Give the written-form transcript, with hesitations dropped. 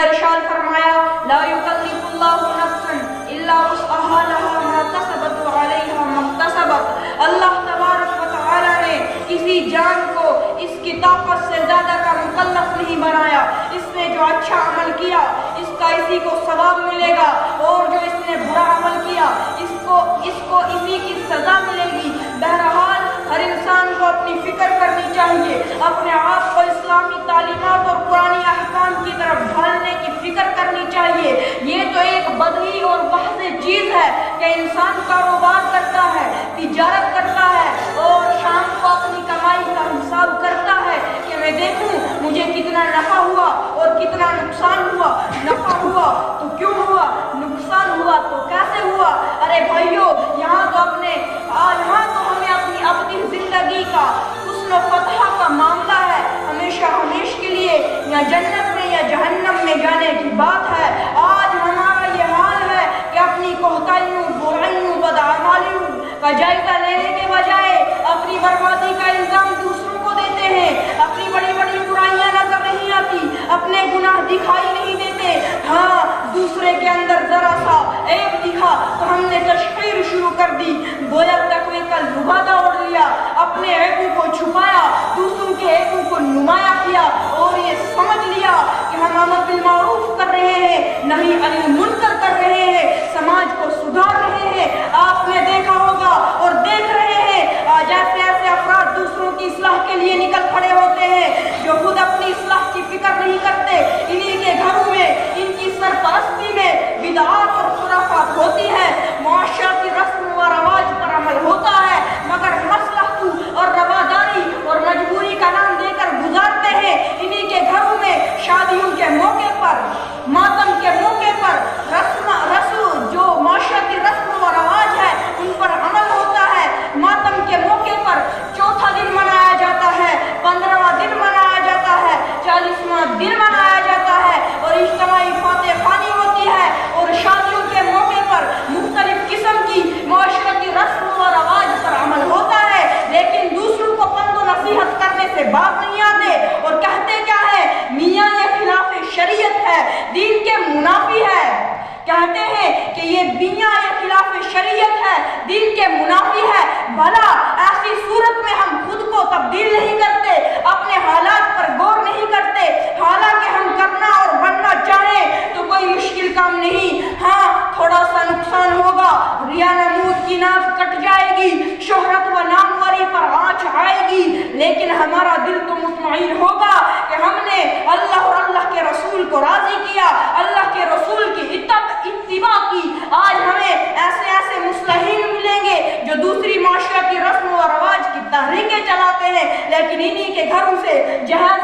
ارشاد فرمایا لا یکلف اللہ نفسا الا وسعها لها ما کسبت وعلیہا ما اکتسبت۔ اللہ تبارک و تعالی نے کسی جان کو اس کی طاقت سے زیادہ کا مکلف نہیں بنایا۔ اس نے جو اچھا عمل کیا اس کا اسی کو ثواب ملے گا، اور جو اس نے برا عمل کیا اس کو اسی کی سزا ملے گی۔ بہرحال ہر انسان کو اپنی فکر کرنی چاہیے، اپنے آپ کو اسلامی تعلیمات اور قرآنی احکام کی طرف ڈھالنے کی فکر کرنی چاہیے۔ یہ تو ایک بدیہی اور واضح چیز ہے کہ انسان کاروبار کرتا ہے، تجارت کرتا ہے اور شام کو اپنی کمائی کا حساب کرتا ہے کہ میں دیکھوں مجھے کتنا نفع ہوا اور کتنا نقصان ہوا۔ نفع ہوا تو کیوں ہوا، نقصان ہوا تو کیسے ہوا؟ ارے بھائیو، یہاں تو ہمیں اپنی زندگی کا حسن و فتح کا معاملہ ہے، ہمیشہ ہمیشہ کے لیے یا جنت میں یا جہنم میں جانے کی بات ہے۔ آج ہمارا یہ حال ہے کہ اپنی کوتاہیوں، برائیوں، بدعمالیوں کا جائزہ لینے کے بجائے اپنی بربادی کا الزام دوسروں کو دیتے ہیں۔ اپنی بڑی بڑی برائیاں نظر نہیں آتی، اپنے گناہ دکھائی نہیں دیتے، ہاں دوسرے کے اندر ذرا سا عیب دکھا تو ہم نے تشہیر شروع کر دی، گویا تقوی کا لبادہ اوڑھ لیا، اپنے عیبوں کو چھپایا، دوسروں کے عیبوں کو نمایاں کیا اور یہ سمجھ لیا کہ ہم امر بالمعروف کر رہے ہیں، نہی عن المنکر کر رہے ہیں، سماج کو سدھار رہے ہیں۔ آپ نے دیکھا ہوگا اور دیکھ رہے ہیں آج ایسے افراد دوسروں کی اصلاح کے لیے نکل کھڑے ہوتے ہیں جو خود اپنی اصلاح کی فکر نہیں کرتے۔ انہی کے گھروں میں، ان کی سرپرستی میں بدعات اور خرافات ہوتی ہے، معاشرتی رسم و رواج پر عمل ہوتا ہے، مگر مصلحت اور رواداری اور مجبوری کا نام دے کر گزارتے ہیں۔ انہی کے گھروں میں شادیوں کے موقع پر، ماتم کے موقع پر جو معاشرتی رسم و رواج ہے ان پر عمل ہوتا ہے۔ ماتم کے موقع پر چوتھا دن منایا جاتا ہے، 15واں دن منایا جاتا ہے، 40واں دن منایا جاتا ہے اور اجتماعی فاتح خوانی ہوتی ہے، اور شادیوں کے موقع پر مختلف قسم کی معاشرتی رسم و رواج پر عمل ہوتا ہے، لیکن دوسروں کو پند و نصیحت کرنے سے باز نہیں آتے اور کہتے کیا ہے، میاں یہ خلاف شریعت ہے، دین کے منافی ہے۔ کہتے ہیں کہ یہ میاں یہ خلاف شریعت ہے، دین کے منافی ہے۔ بھلا ایسی صورت میں ہم خود کو تبدیل نہیں کرتے، اپنے حالات پر غور نہیں کرتے، حالانکہ ہم کرنا اور بننا چاہیں تو کوئی مشکل کام نہیں۔ ہاں تھوڑا سا نقصان ہوگا، ریا نمود کی ناک کٹ جائے گی، شہرت و ناموری پر آنچ آئے گی، لیکن ہمارا دل تو مطمئن ہوگا کہ ہم نے اللہ اور اللہ کے رسول کو راضی کیا، اللہ کے رسول کی اتباع کی۔ آج ہمیں ایسے مصلحین ملیں گے جو دوسری معاشرتی رسم و رواج کی تحریکیں چلاتے ہیں، لیکن انہی کے گھروں سے جہاز